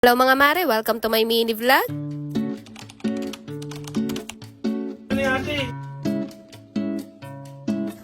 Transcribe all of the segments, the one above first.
Hello mga mare, welcome to my mini vlog.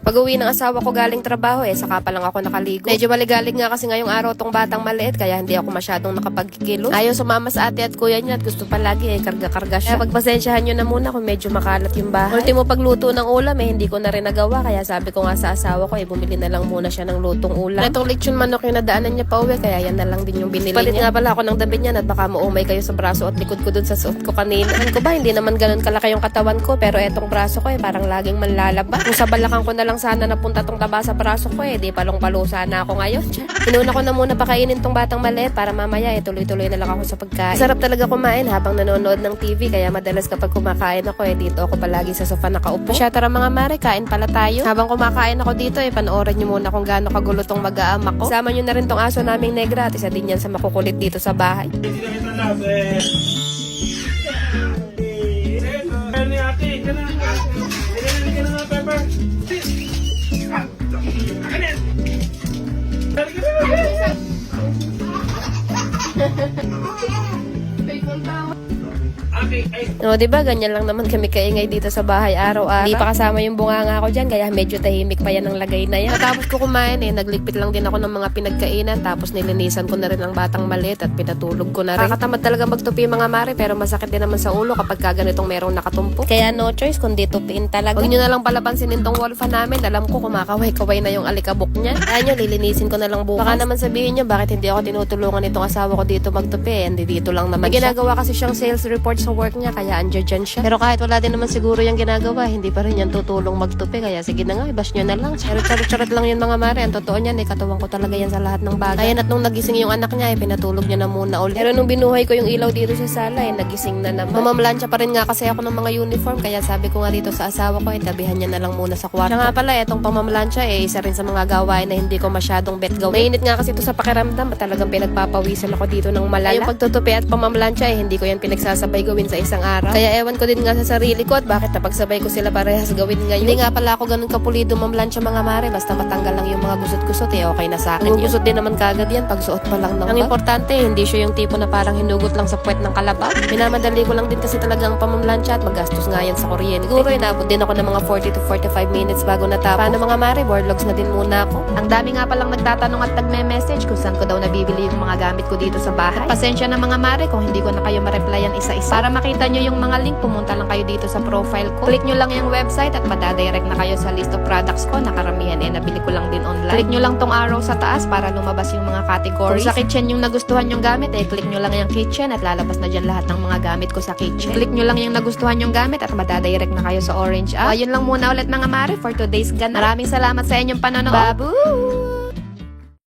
Pag-uwi ng asawa ko galing trabaho saka pa lang ako nakaligo. Medyo maligalig nga kasi ngayong araw tong batang maliit kaya hindi ako masyadong nakapagkikilo. Ayaw sumama sa ate at kuya niya at gusto palagi karga-karga siya. Kaya pagpasensyahan nyo na muna kung medyo makalat yung bahay. Ultimo pagluto ng ulam hindi ko na rin nagawa kaya sabi ko nga sa asawa ko bumili na lang muna siya ng lutong ulam. Itong lechon manok yung nadaanan niya pa uwi kaya yan na lang din yung binili niya. Palit nga pala ako ng damit niya at baka maumay kayo sa braso at likod ko dun sa suot ko kanina. Ano ko ba, hindi naman ganun kalaki yung katawan ko pero etong braso ko parang laging manlalaba. Kung sa balakan ko na lang sana napunta tong taba sa braso ko di palong-palo sana ako ngayon. Inuna ko na muna pakainin tong batang maliit para mamaya tuloy-tuloy na lang ako sa pagkain. Sarap talaga kumain habang nanonood ng TV kaya madalas kapag kumakain ako dito ako palagi sa sofa nakaupo. Siya tara mga mare, kain pala tayo. Habang kumakain ako dito panoorin niyo muna kung gaano kagulo tong mag-aama ko. Sama niyo na rin tong aso naming negra at isa din yan sa makukulit dito sa bahay. No, diba ganyan lang naman kami kaingay dito sa bahay araw-araw. Hindi pa kasama yung bunganga ko dyan kaya medyo tahimik pa yan ang lagay na yan. Tapos ko kumain nagligpit lang din ako ng mga pinagkainan tapos nilinisan ko na rin ang batang maliit at pinatulog ko na rin. Kakatamad talaga magtupi mga mare pero masakit din naman sa ulo kapag ganitong merong nakatumpok. Kaya no choice kundi tupiin talaga. Huwag nyo na lang pala pansinin tong wolfa namin. Alam ko kumakaway-kaway na yung alikabok niya. Kaya nyo lilinisin ko na lang bukas. Baka naman sabihin nyo bakit hindi ako tinutulungan itong asawa ko dito magtupi. Hindi dito lang naman siya. Ginagawa kasi siyang sales report sa work niya kaya andyan dyan siya. Pero kahit wala din naman siguro yung ginagawa, hindi pa rin yan tutulong magtupi. Kaya sige na nga, i-bash nyo na lang. Charot-charot lang yun mga mare. Ang totoo niyan, katuwang ko talaga yan sa lahat ng bagay. Ayan at nung nagising yung anak niya, pinatulog niya na muna ulit. Pero nung binuhay ko yung ilaw dito sa sala, nagising na naman. Mamamlansya pa rin nga kasi ako ng mga uniform. Kaya sabi ko nga dito sa asawa ko, tabihan niya na lang muna sa kwarto. Siya nga pala, itong pamamlansya, isa rin sa mga gawain na hindi ko masyadong bet gawin. Mainit nga kasi ito sa pakiramdam. Talagang pinagpapawisan ako dito ng malala. Yung pagtutupi at pamamlansya, hindi ko yan pinagsasabay gawin sa isang araw. Kaya ewan ko din nga sa sarili ko at bakit napagsabay ko sila parehas gawin ngayon. Hindi nga pala ako ganun kapulido mamlansya mga mare. Basta matanggal lang yung mga gusot-gusot okay na sa akin. Gusot din naman kagad yan pag suot pa lang ng bag. Ang importante, hindi siya yung tipo na parang hinugot lang sa puwet ng kalabaw. Minamadali ko lang din kasi talagang pamamlansya at magastos nga yan sa kuryente. Siguro inabot din ako ng mga 40 to 45 minutes bago natapos. Paano mga mare, boardlogs na din muna ako. Ang dami nga palang nagtatanong at nagme-message kung saan ko daw nabibili yung mga gamit ko dito sa bahay. At pasensya na mga mare kung hindi ko na kayo ma-replyan isa-isa. Para makita nyo yung mga link, pumunta lang kayo dito sa profile ko. Click nyo lang yung website at madadirect na kayo sa list of products ko. Nakaramihan nabili ko lang din online. Click nyo lang tong arrow sa taas para lumabas yung mga categories. Kung sa kitchen yung nagustuhan yung gamit, click nyo lang yung kitchen at lalabas na dyan lahat ng mga gamit ko sa kitchen. Click nyo lang yung nagustuhan yung gamit at madadirect na kayo sa orange app. Ayun lang muna ulit mga mare for today's gana. Maraming salamat sa inyong panonood. Babu!